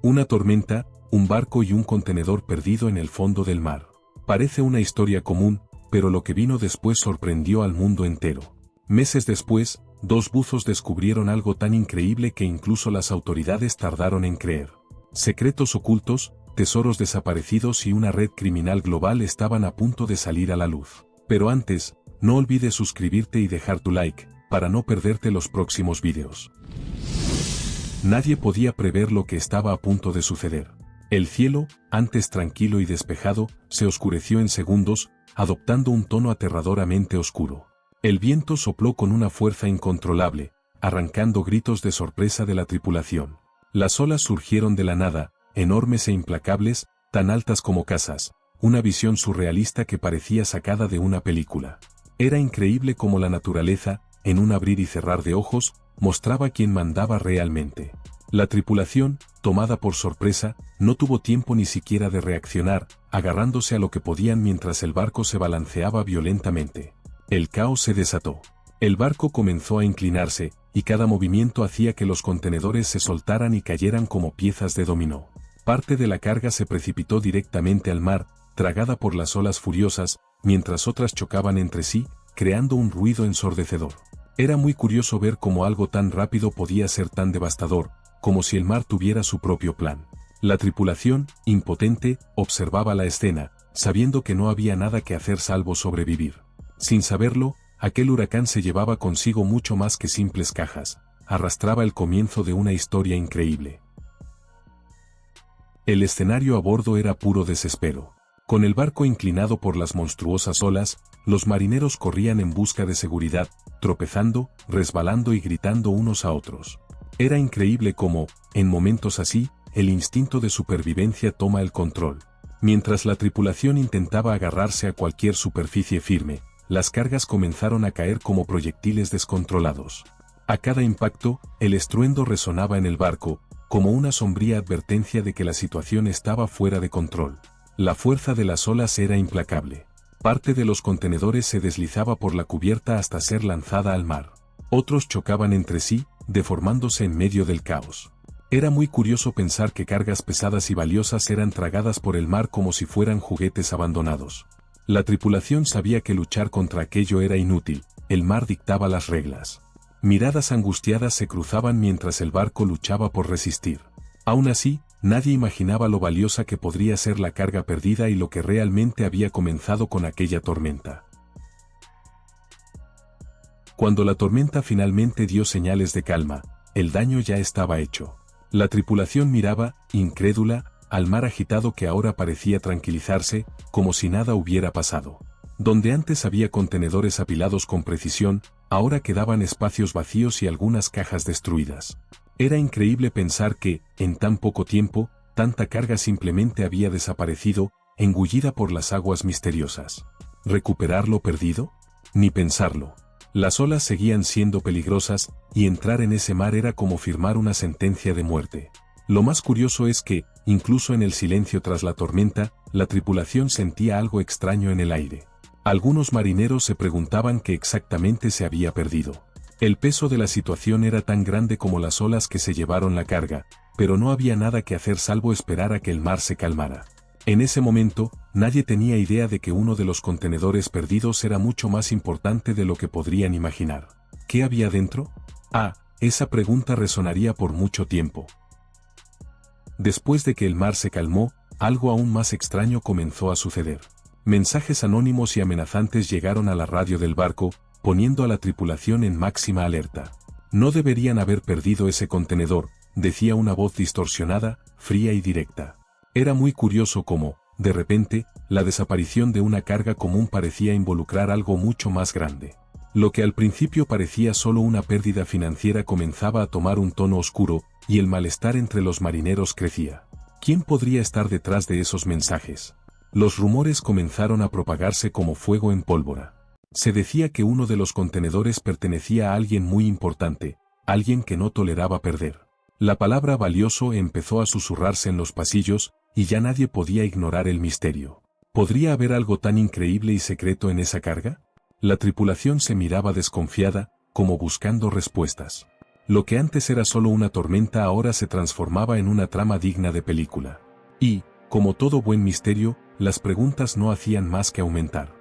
Una tormenta, un barco y un contenedor perdido en el fondo del mar. Parece una historia común, pero lo que vino después sorprendió al mundo entero. Meses después, 2 buzos descubrieron algo tan increíble que incluso las autoridades tardaron en creer. Secretos ocultos, tesoros desaparecidos y una red criminal global estaban a punto de salir a la luz. Pero antes, no olvides suscribirte y dejar tu like, para no perderte los próximos vídeos. Nadie podía prever lo que estaba a punto de suceder. El cielo, antes tranquilo y despejado, se oscureció en segundos, adoptando un tono aterradoramente oscuro. El viento sopló con una fuerza incontrolable, arrancando gritos de sorpresa de la tripulación. Las olas surgieron de la nada, enormes e implacables, tan altas como casas, una visión surrealista que parecía sacada de una película. Era increíble cómo la naturaleza, en un abrir y cerrar de ojos, mostraba quién mandaba realmente. La tripulación, tomada por sorpresa, no tuvo tiempo ni siquiera de reaccionar, agarrándose a lo que podían mientras el barco se balanceaba violentamente. El caos se desató. El barco comenzó a inclinarse, y cada movimiento hacía que los contenedores se soltaran y cayeran como piezas de dominó. Parte de la carga se precipitó directamente al mar, tragada por las olas furiosas, mientras otras chocaban entre sí, creando un ruido ensordecedor. Era muy curioso ver cómo algo tan rápido podía ser tan devastador, como si el mar tuviera su propio plan. La tripulación, impotente, observaba la escena, sabiendo que no había nada que hacer salvo sobrevivir. Sin saberlo, aquel huracán se llevaba consigo mucho más que simples cajas, arrastraba el comienzo de una historia increíble. El escenario a bordo era puro desespero. Con el barco inclinado por las monstruosas olas, los marineros corrían en busca de seguridad, tropezando, resbalando y gritando unos a otros. Era increíble cómo, en momentos así, el instinto de supervivencia toma el control. Mientras la tripulación intentaba agarrarse a cualquier superficie firme, las cargas comenzaron a caer como proyectiles descontrolados. A cada impacto, el estruendo resonaba en el barco, como una sombría advertencia de que la situación estaba fuera de control. La fuerza de las olas era implacable. Parte de los contenedores se deslizaba por la cubierta hasta ser lanzada al mar. Otros chocaban entre sí, deformándose en medio del caos. Era muy curioso pensar que cargas pesadas y valiosas eran tragadas por el mar como si fueran juguetes abandonados. La tripulación sabía que luchar contra aquello era inútil, el mar dictaba las reglas. Miradas angustiadas se cruzaban mientras el barco luchaba por resistir. Aún así, nadie imaginaba lo valiosa que podría ser la carga perdida y lo que realmente había comenzado con aquella tormenta. Cuando la tormenta finalmente dio señales de calma, el daño ya estaba hecho. La tripulación miraba, incrédula, al mar agitado que ahora parecía tranquilizarse, como si nada hubiera pasado. Donde antes había contenedores apilados con precisión, ahora quedaban espacios vacíos y algunas cajas destruidas. Era increíble pensar que, en tan poco tiempo, tanta carga simplemente había desaparecido, engullida por las aguas misteriosas. ¿Recuperar lo perdido? Ni pensarlo. Las olas seguían siendo peligrosas, y entrar en ese mar era como firmar una sentencia de muerte. Lo más curioso es que, incluso en el silencio tras la tormenta, la tripulación sentía algo extraño en el aire. Algunos marineros se preguntaban qué exactamente se había perdido. El peso de la situación era tan grande como las olas que se llevaron la carga, pero no había nada que hacer salvo esperar a que el mar se calmara. En ese momento, nadie tenía idea de que uno de los contenedores perdidos era mucho más importante de lo que podrían imaginar. ¿Qué había dentro? Esa pregunta resonaría por mucho tiempo. Después de que el mar se calmó, algo aún más extraño comenzó a suceder. Mensajes anónimos y amenazantes llegaron a la radio del barco, poniendo a la tripulación en máxima alerta. No deberían haber perdido ese contenedor, decía una voz distorsionada, fría y directa. Era muy curioso cómo, de repente, la desaparición de una carga común parecía involucrar algo mucho más grande. Lo que al principio parecía solo una pérdida financiera comenzaba a tomar un tono oscuro, y el malestar entre los marineros crecía. ¿Quién podría estar detrás de esos mensajes? Los rumores comenzaron a propagarse como fuego en pólvora. Se decía que uno de los contenedores pertenecía a alguien muy importante, alguien que no toleraba perder. La palabra valioso empezó a susurrarse en los pasillos, y ya nadie podía ignorar el misterio. ¿Podría haber algo tan increíble y secreto en esa carga? La tripulación se miraba desconfiada, como buscando respuestas. Lo que antes era solo una tormenta ahora se transformaba en una trama digna de película. Y, como todo buen misterio, las preguntas no hacían más que aumentar.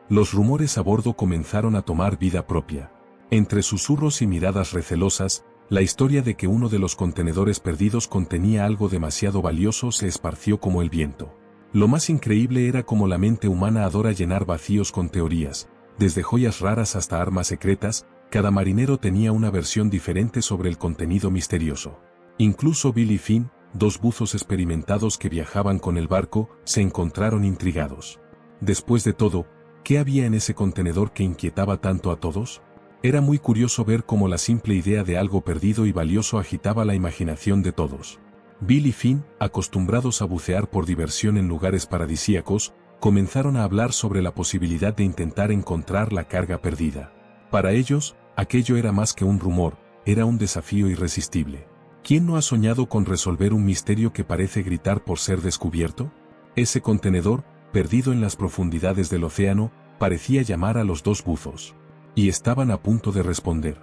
Los rumores a bordo comenzaron a tomar vida propia. Entre susurros y miradas recelosas, la historia de que uno de los contenedores perdidos contenía algo demasiado valioso se esparció como el viento. Lo más increíble era cómo la mente humana adora llenar vacíos con teorías, desde joyas raras hasta armas secretas. Cada marinero tenía una versión diferente sobre el contenido misterioso. Incluso Bill y Finn, dos buzos experimentados que viajaban con el barco, se encontraron intrigados. Después de todo, ¿qué había en ese contenedor que inquietaba tanto a todos? Era muy curioso ver cómo la simple idea de algo perdido y valioso agitaba la imaginación de todos. Bill y Finn, acostumbrados a bucear por diversión en lugares paradisíacos, comenzaron a hablar sobre la posibilidad de intentar encontrar la carga perdida. Para ellos, aquello era más que un rumor, era un desafío irresistible. ¿Quién no ha soñado con resolver un misterio que parece gritar por ser descubierto? Ese contenedor, perdido en las profundidades del océano, parecía llamar a los dos buzos. Y estaban a punto de responder.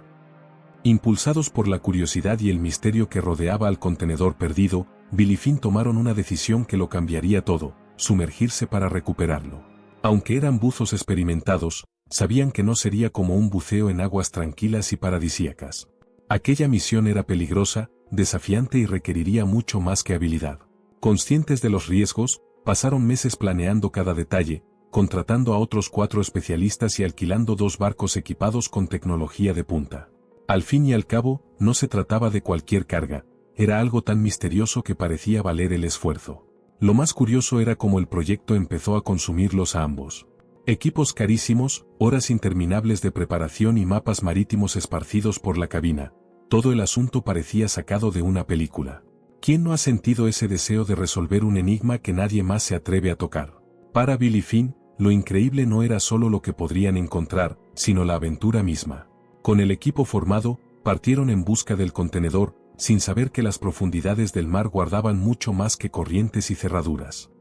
Impulsados por la curiosidad y el misterio que rodeaba al contenedor perdido, Bill y Finn tomaron una decisión que lo cambiaría todo: sumergirse para recuperarlo. Aunque eran buzos experimentados, sabían que no sería como un buceo en aguas tranquilas y paradisíacas. Aquella misión era peligrosa, desafiante y requeriría mucho más que habilidad. Conscientes de los riesgos, pasaron meses planeando cada detalle, contratando a otros 4 especialistas y alquilando 2 barcos equipados con tecnología de punta. Al fin y al cabo, no se trataba de cualquier carga, era algo tan misterioso que parecía valer el esfuerzo. Lo más curioso era cómo el proyecto empezó a consumirlos a ambos. Equipos carísimos, horas interminables de preparación y mapas marítimos esparcidos por la cabina. Todo el asunto parecía sacado de una película. ¿Quién no ha sentido ese deseo de resolver un enigma que nadie más se atreve a tocar? Para Bill y Finn, lo increíble no era solo lo que podrían encontrar, sino la aventura misma. Con el equipo formado, partieron en busca del contenedor, sin saber que las profundidades del mar guardaban mucho más que corrientes y cerraduras.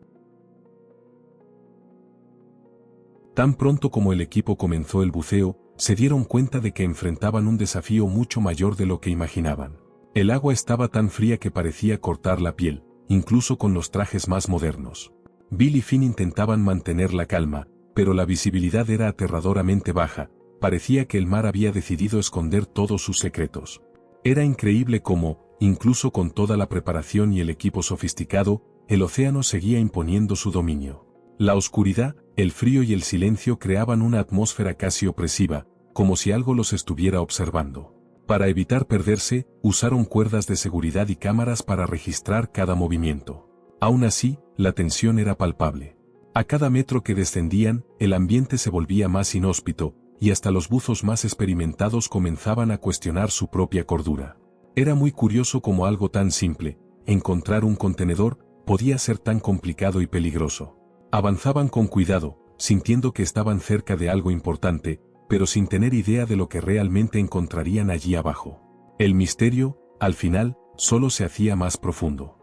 Tan pronto como el equipo comenzó el buceo, se dieron cuenta de que enfrentaban un desafío mucho mayor de lo que imaginaban. El agua estaba tan fría que parecía cortar la piel, incluso con los trajes más modernos. Bill y Finn intentaban mantener la calma, pero la visibilidad era aterradoramente baja. Parecía que el mar había decidido esconder todos sus secretos. Era increíble cómo, incluso con toda la preparación y el equipo sofisticado, el océano seguía imponiendo su dominio. La oscuridad, el frío y el silencio creaban una atmósfera casi opresiva, como si algo los estuviera observando. Para evitar perderse, usaron cuerdas de seguridad y cámaras para registrar cada movimiento. Aún así, la tensión era palpable. A cada metro que descendían, el ambiente se volvía más inhóspito, y hasta los buzos más experimentados comenzaban a cuestionar su propia cordura. Era muy curioso cómo algo tan simple, encontrar un contenedor, podía ser tan complicado y peligroso. Avanzaban con cuidado, sintiendo que estaban cerca de algo importante, pero sin tener idea de lo que realmente encontrarían allí abajo. El misterio, al final, solo se hacía más profundo.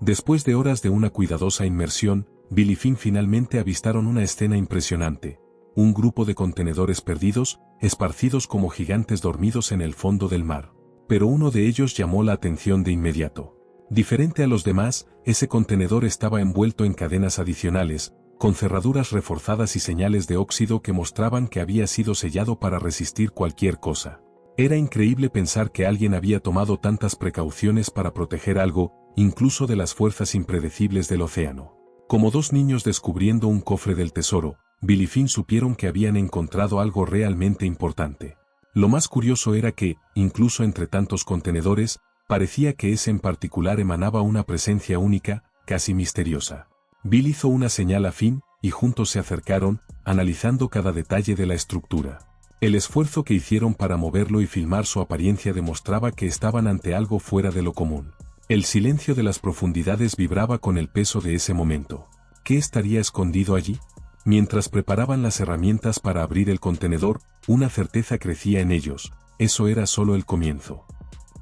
Después de horas de una cuidadosa inmersión, Bill y Finn finalmente avistaron una escena impresionante. Un grupo de contenedores perdidos, esparcidos como gigantes dormidos en el fondo del mar. Pero uno de ellos llamó la atención de inmediato. Diferente a los demás, ese contenedor estaba envuelto en cadenas adicionales, con cerraduras reforzadas y señales de óxido que mostraban que había sido sellado para resistir cualquier cosa. Era increíble pensar que alguien había tomado tantas precauciones para proteger algo, incluso de las fuerzas impredecibles del océano. Como dos niños descubriendo un cofre del tesoro, Bill y Finn supieron que habían encontrado algo realmente importante. Lo más curioso era que, incluso entre tantos contenedores, parecía que ese en particular emanaba una presencia única, casi misteriosa. Bill hizo una señal a Finn, y juntos se acercaron, analizando cada detalle de la estructura. El esfuerzo que hicieron para moverlo y filmar su apariencia demostraba que estaban ante algo fuera de lo común. El silencio de las profundidades vibraba con el peso de ese momento. ¿Qué estaría escondido allí? Mientras preparaban las herramientas para abrir el contenedor, una certeza crecía en ellos: eso era solo el comienzo.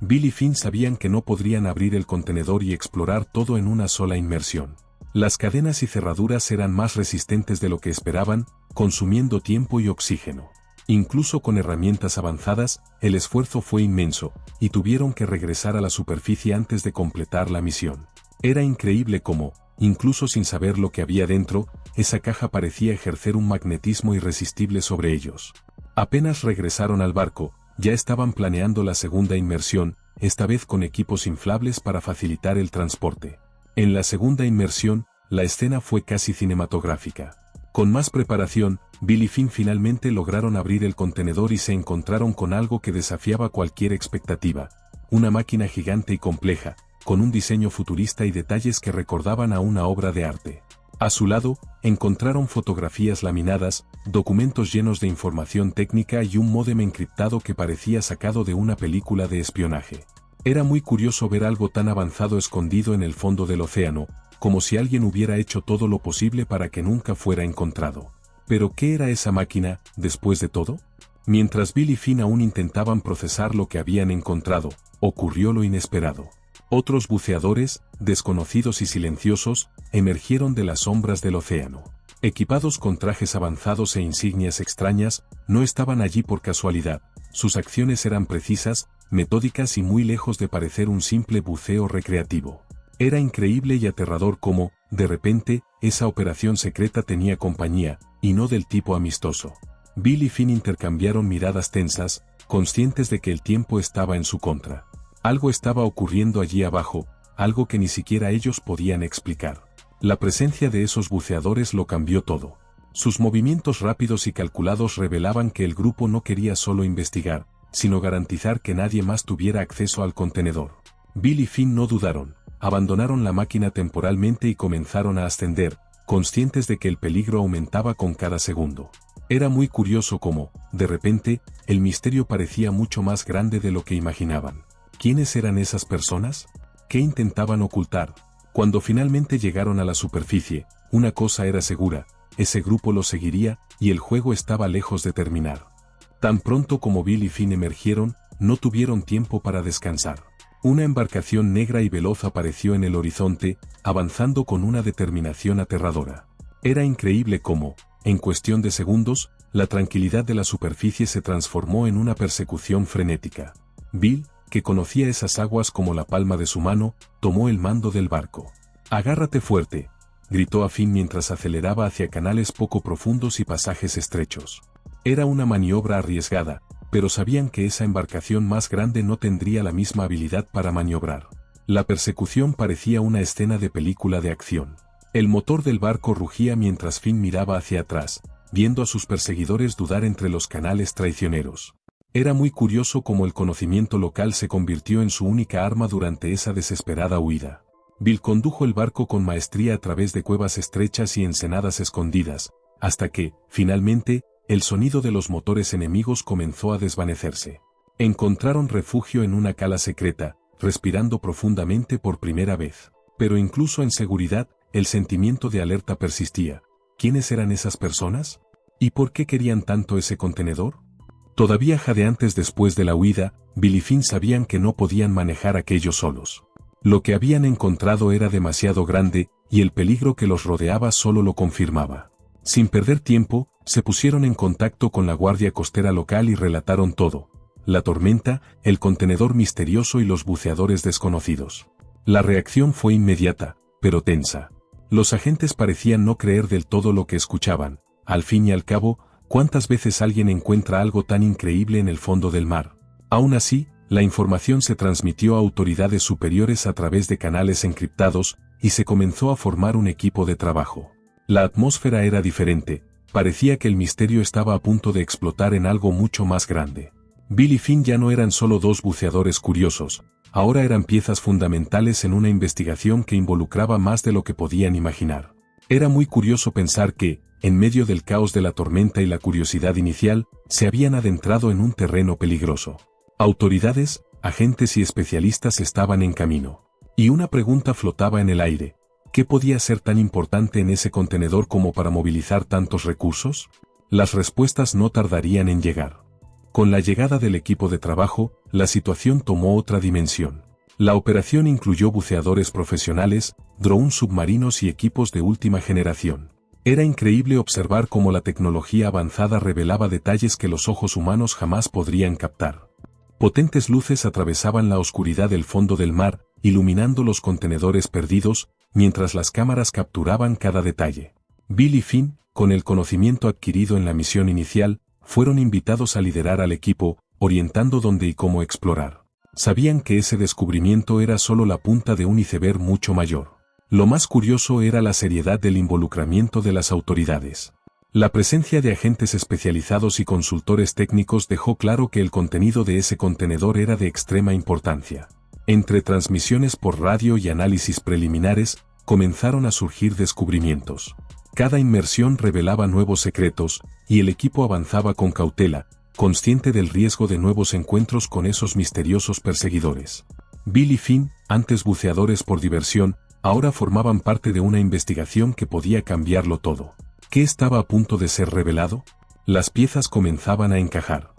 Bill y Finn sabían que no podrían abrir el contenedor y explorar todo en una sola inmersión. Las cadenas y cerraduras eran más resistentes de lo que esperaban, consumiendo tiempo y oxígeno. Incluso con herramientas avanzadas, el esfuerzo fue inmenso, y tuvieron que regresar a la superficie antes de completar la misión. Era increíble cómo, incluso sin saber lo que había dentro, esa caja parecía ejercer un magnetismo irresistible sobre ellos. Apenas regresaron al barco, ya estaban planeando la segunda inmersión, esta vez con equipos inflables para facilitar el transporte. En la segunda inmersión, la escena fue casi cinematográfica. Con más preparación, Bill y Finn finalmente lograron abrir el contenedor y se encontraron con algo que desafiaba cualquier expectativa. Una máquina gigante y compleja, con un diseño futurista y detalles que recordaban a una obra de arte. A su lado, encontraron fotografías laminadas, documentos llenos de información técnica y un módem encriptado que parecía sacado de una película de espionaje. Era muy curioso ver algo tan avanzado escondido en el fondo del océano, como si alguien hubiera hecho todo lo posible para que nunca fuera encontrado. ¿Pero qué era esa máquina, después de todo? Mientras Bill y Finn aún intentaban procesar lo que habían encontrado, ocurrió lo inesperado. Otros buceadores, desconocidos y silenciosos, emergieron de las sombras del océano. Equipados con trajes avanzados e insignias extrañas, no estaban allí por casualidad. Sus acciones eran precisas, metódicas y muy lejos de parecer un simple buceo recreativo. Era increíble y aterrador cómo, de repente, esa operación secreta tenía compañía, y no del tipo amistoso. Bill y Finn intercambiaron miradas tensas, conscientes de que el tiempo estaba en su contra. Algo estaba ocurriendo allí abajo, algo que ni siquiera ellos podían explicar. La presencia de esos buceadores lo cambió todo. Sus movimientos rápidos y calculados revelaban que el grupo no quería solo investigar, sino garantizar que nadie más tuviera acceso al contenedor. Bill y Finn no dudaron, abandonaron la máquina temporalmente y comenzaron a ascender, conscientes de que el peligro aumentaba con cada segundo. Era muy curioso cómo, de repente, el misterio parecía mucho más grande de lo que imaginaban. ¿Quiénes eran esas personas? ¿Qué intentaban ocultar? Cuando finalmente llegaron a la superficie, una cosa era segura, ese grupo los seguiría, y el juego estaba lejos de terminar. Tan pronto como Bill y Finn emergieron, no tuvieron tiempo para descansar. Una embarcación negra y veloz apareció en el horizonte, avanzando con una determinación aterradora. Era increíble cómo, en cuestión de segundos, la tranquilidad de la superficie se transformó en una persecución frenética. Bill, que conocía esas aguas como la palma de su mano, tomó el mando del barco. «Agárrate fuerte», gritó a Finn mientras aceleraba hacia canales poco profundos y pasajes estrechos. Era una maniobra arriesgada, pero sabían que esa embarcación más grande no tendría la misma habilidad para maniobrar. La persecución parecía una escena de película de acción. El motor del barco rugía mientras Finn miraba hacia atrás, viendo a sus perseguidores dudar entre los canales traicioneros. Era muy curioso cómo el conocimiento local se convirtió en su única arma durante esa desesperada huida. Bill condujo el barco con maestría a través de cuevas estrechas y ensenadas escondidas, hasta que, finalmente, el sonido de los motores enemigos comenzó a desvanecerse. Encontraron refugio en una cala secreta, respirando profundamente por primera vez. Pero incluso en seguridad, el sentimiento de alerta persistía. ¿Quiénes eran esas personas? ¿Y por qué querían tanto ese contenedor? Todavía jadeantes después de la huida, Bill y Finn sabían que no podían manejar aquello solos. Lo que habían encontrado era demasiado grande, y el peligro que los rodeaba solo lo confirmaba. Sin perder tiempo, se pusieron en contacto con la guardia costera local y relataron todo: la tormenta, el contenedor misterioso y los buceadores desconocidos. La reacción fue inmediata, pero tensa. Los agentes parecían no creer del todo lo que escuchaban. Al fin y al cabo, ¿cuántas veces alguien encuentra algo tan increíble en el fondo del mar? Aún así, la información se transmitió a autoridades superiores a través de canales encriptados, y se comenzó a formar un equipo de trabajo. La atmósfera era diferente, parecía que el misterio estaba a punto de explotar en algo mucho más grande. Bill y Finn ya no eran solo dos buceadores curiosos, ahora eran piezas fundamentales en una investigación que involucraba más de lo que podían imaginar. Era muy curioso pensar que, en medio del caos de la tormenta y la curiosidad inicial, se habían adentrado en un terreno peligroso. Autoridades, agentes y especialistas estaban en camino. Y una pregunta flotaba en el aire: ¿qué podía ser tan importante en ese contenedor como para movilizar tantos recursos? Las respuestas no tardarían en llegar. Con la llegada del equipo de trabajo, la situación tomó otra dimensión. La operación incluyó buceadores profesionales, drones submarinos y equipos de última generación. Era increíble observar cómo la tecnología avanzada revelaba detalles que los ojos humanos jamás podrían captar. Potentes luces atravesaban la oscuridad del fondo del mar, iluminando los contenedores perdidos, mientras las cámaras capturaban cada detalle. Bill y Finn, con el conocimiento adquirido en la misión inicial, fueron invitados a liderar al equipo, orientando dónde y cómo explorar. Sabían que ese descubrimiento era solo la punta de un iceberg mucho mayor. Lo más curioso era la seriedad del involucramiento de las autoridades. La presencia de agentes especializados y consultores técnicos dejó claro que el contenido de ese contenedor era de extrema importancia. Entre transmisiones por radio y análisis preliminares, comenzaron a surgir descubrimientos. Cada inmersión revelaba nuevos secretos, y el equipo avanzaba con cautela, consciente del riesgo de nuevos encuentros con esos misteriosos perseguidores. Bill y Finn, antes buceadores por diversión, ahora formaban parte de una investigación que podía cambiarlo todo. ¿Qué estaba a punto de ser revelado? Las piezas comenzaban a encajar.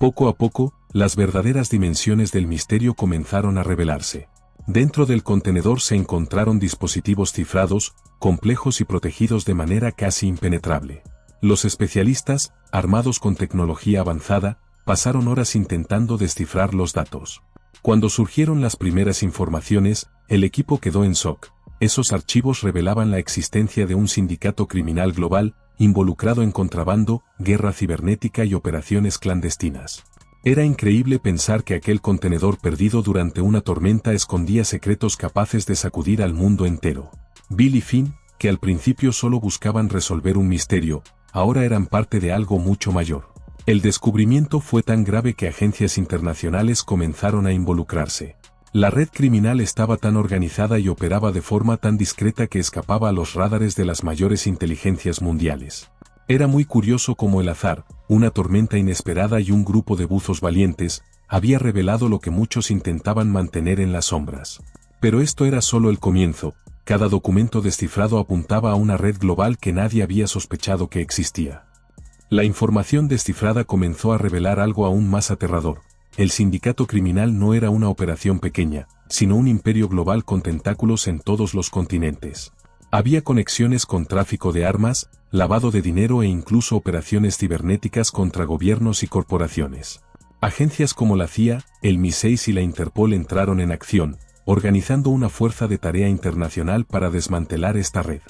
Poco a poco, las verdaderas dimensiones del misterio comenzaron a revelarse. Dentro del contenedor se encontraron dispositivos cifrados, complejos y protegidos de manera casi impenetrable. Los especialistas, armados con tecnología avanzada, pasaron horas intentando descifrar los datos. Cuando surgieron las primeras informaciones, el equipo quedó en shock. Esos archivos revelaban la existencia de un sindicato criminal global, involucrado en contrabando, guerra cibernética y operaciones clandestinas. Era increíble pensar que aquel contenedor perdido durante una tormenta escondía secretos capaces de sacudir al mundo entero. Bill y Finn, que al principio solo buscaban resolver un misterio, ahora eran parte de algo mucho mayor. El descubrimiento fue tan grave que agencias internacionales comenzaron a involucrarse. La red criminal estaba tan organizada y operaba de forma tan discreta que escapaba a los radares de las mayores inteligencias mundiales. Era muy curioso cómo el azar, una tormenta inesperada y un grupo de buzos valientes, había revelado lo que muchos intentaban mantener en las sombras. Pero esto era solo el comienzo. Cada documento descifrado apuntaba a una red global que nadie había sospechado que existía. La información descifrada comenzó a revelar algo aún más aterrador. El sindicato criminal no era una operación pequeña, sino un imperio global con tentáculos en todos los continentes. Había conexiones con tráfico de armas, lavado de dinero e incluso operaciones cibernéticas contra gobiernos y corporaciones. Agencias como la CIA, el MI6 y la Interpol entraron en acción, organizando una fuerza de tarea internacional para desmantelar esta red.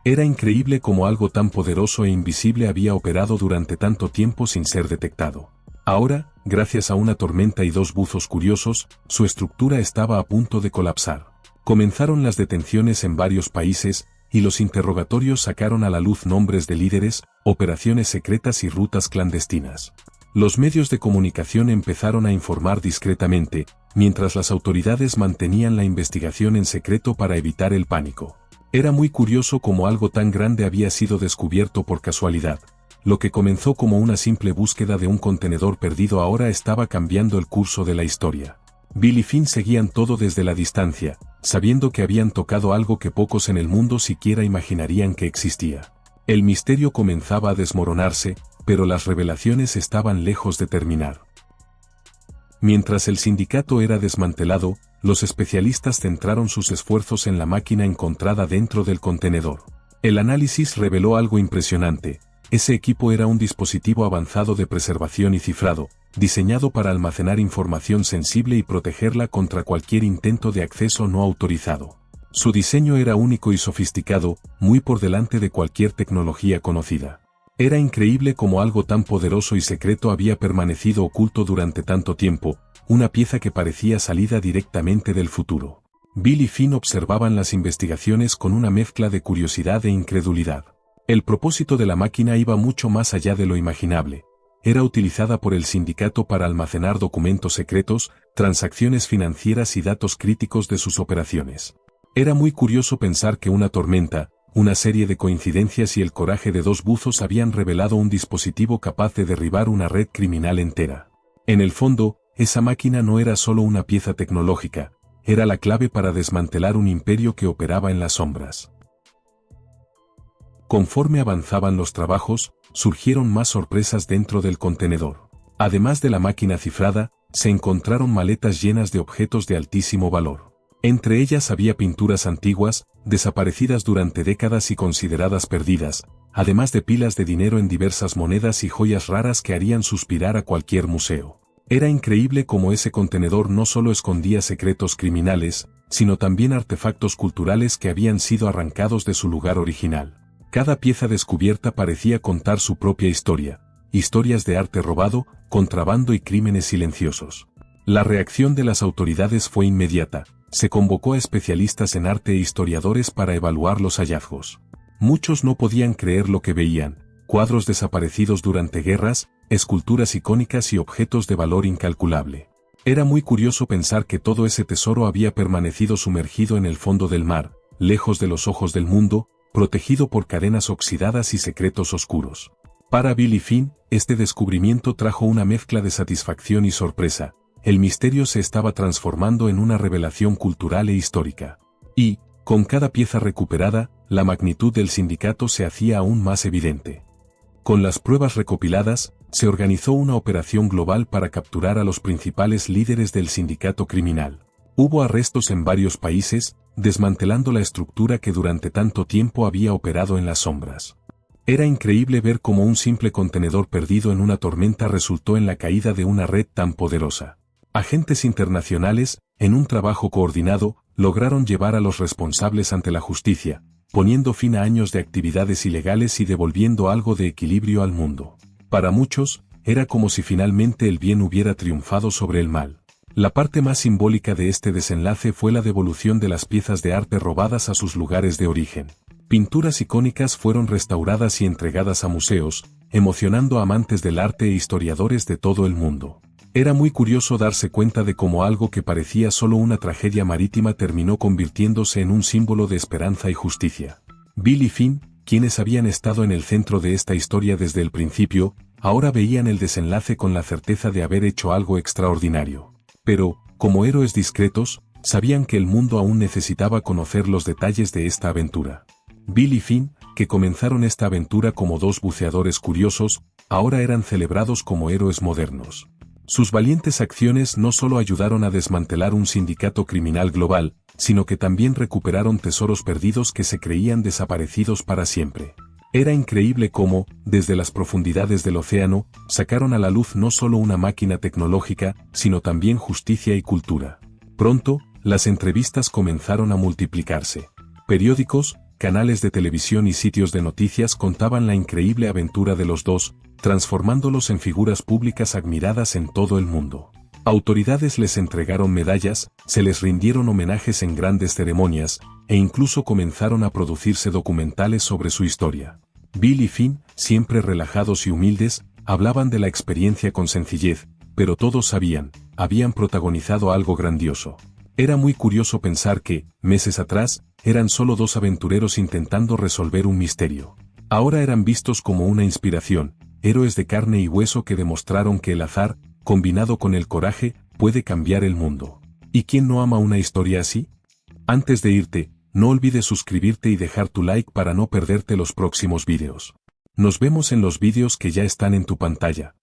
Era increíble cómo algo tan poderoso e invisible había operado durante tanto tiempo sin ser detectado. Ahora, gracias a una tormenta y dos buzos curiosos, su estructura estaba a punto de colapsar. Comenzaron las detenciones en varios países, y los interrogatorios sacaron a la luz nombres de líderes, operaciones secretas y rutas clandestinas. Los medios de comunicación empezaron a informar discretamente, mientras las autoridades mantenían la investigación en secreto para evitar el pánico. Era muy curioso cómo algo tan grande había sido descubierto por casualidad. Lo que comenzó como una simple búsqueda de un contenedor perdido ahora estaba cambiando el curso de la historia. Bill y Finn seguían todo desde la distancia, sabiendo que habían tocado algo que pocos en el mundo siquiera imaginarían que existía. El misterio comenzaba a desmoronarse, pero las revelaciones estaban lejos de terminar. Mientras el sindicato era desmantelado, los especialistas centraron sus esfuerzos en la máquina encontrada dentro del contenedor. El análisis reveló algo impresionante. Ese equipo era un dispositivo avanzado de preservación y cifrado, diseñado para almacenar información sensible y protegerla contra cualquier intento de acceso no autorizado. Su diseño era único y sofisticado, muy por delante de cualquier tecnología conocida. Era increíble cómo algo tan poderoso y secreto había permanecido oculto durante tanto tiempo, una pieza que parecía salida directamente del futuro. Bill y Finn observaban las investigaciones con una mezcla de curiosidad e incredulidad. El propósito de la máquina iba mucho más allá de lo imaginable. Era utilizada por el sindicato para almacenar documentos secretos, transacciones financieras y datos críticos de sus operaciones. Era muy curioso pensar que una tormenta, una serie de coincidencias y el coraje de dos buzos habían revelado un dispositivo capaz de derribar una red criminal entera. En el fondo, esa máquina no era solo una pieza tecnológica, era la clave para desmantelar un imperio que operaba en las sombras. Conforme avanzaban los trabajos, surgieron más sorpresas dentro del contenedor. Además de la máquina cifrada, se encontraron maletas llenas de objetos de altísimo valor. Entre ellas había pinturas antiguas, desaparecidas durante décadas y consideradas perdidas, además de pilas de dinero en diversas monedas y joyas raras que harían suspirar a cualquier museo. Era increíble cómo ese contenedor no solo escondía secretos criminales, sino también artefactos culturales que habían sido arrancados de su lugar original. Cada pieza descubierta parecía contar su propia historia, historias de arte robado, contrabando y crímenes silenciosos. La reacción de las autoridades fue inmediata. Se convocó a especialistas en arte e historiadores para evaluar los hallazgos. Muchos no podían creer lo que veían: cuadros desaparecidos durante guerras, esculturas icónicas y objetos de valor incalculable. Era muy curioso pensar que todo ese tesoro había permanecido sumergido en el fondo del mar, lejos de los ojos del mundo, protegido por cadenas oxidadas y secretos oscuros. Para Billy Finn, este descubrimiento trajo una mezcla de satisfacción y sorpresa. El misterio se estaba transformando en una revelación cultural e histórica. Y, con cada pieza recuperada, la magnitud del sindicato se hacía aún más evidente. Con las pruebas recopiladas, se organizó una operación global para capturar a los principales líderes del sindicato criminal. Hubo arrestos en varios países, desmantelando la estructura que durante tanto tiempo había operado en las sombras. Era increíble ver cómo un simple contenedor perdido en una tormenta resultó en la caída de una red tan poderosa. Agentes internacionales, en un trabajo coordinado, lograron llevar a los responsables ante la justicia, poniendo fin a años de actividades ilegales y devolviendo algo de equilibrio al mundo. Para muchos, era como si finalmente el bien hubiera triunfado sobre el mal. La parte más simbólica de este desenlace fue la devolución de las piezas de arte robadas a sus lugares de origen. Pinturas icónicas fueron restauradas y entregadas a museos, emocionando a amantes del arte e historiadores de todo el mundo. Era muy curioso darse cuenta de cómo algo que parecía solo una tragedia marítima terminó convirtiéndose en un símbolo de esperanza y justicia. Bill y Finn, quienes habían estado en el centro de esta historia desde el principio, ahora veían el desenlace con la certeza de haber hecho algo extraordinario. Pero, como héroes discretos, sabían que el mundo aún necesitaba conocer los detalles de esta aventura. Bill y Finn, que comenzaron esta aventura como dos buceadores curiosos, ahora eran celebrados como héroes modernos. Sus valientes acciones no solo ayudaron a desmantelar un sindicato criminal global, sino que también recuperaron tesoros perdidos que se creían desaparecidos para siempre. Era increíble cómo, desde las profundidades del océano, sacaron a la luz no solo una máquina tecnológica, sino también justicia y cultura. Pronto, las entrevistas comenzaron a multiplicarse. Periódicos, canales de televisión y sitios de noticias contaban la increíble aventura de los dos, transformándolos en figuras públicas admiradas en todo el mundo. Autoridades les entregaron medallas, se les rindieron homenajes en grandes ceremonias, e incluso comenzaron a producirse documentales sobre su historia. Bill y Finn, siempre relajados y humildes, hablaban de la experiencia con sencillez, pero todos sabían, habían protagonizado algo grandioso. Era muy curioso pensar que, meses atrás, eran solo dos aventureros intentando resolver un misterio. Ahora eran vistos como una inspiración, héroes de carne y hueso que demostraron que el azar, combinado con el coraje, puede cambiar el mundo. ¿Y quién no ama una historia así? Antes de irte, no olvides suscribirte y dejar tu like para no perderte los próximos vídeos. Nos vemos en los vídeos que ya están en tu pantalla.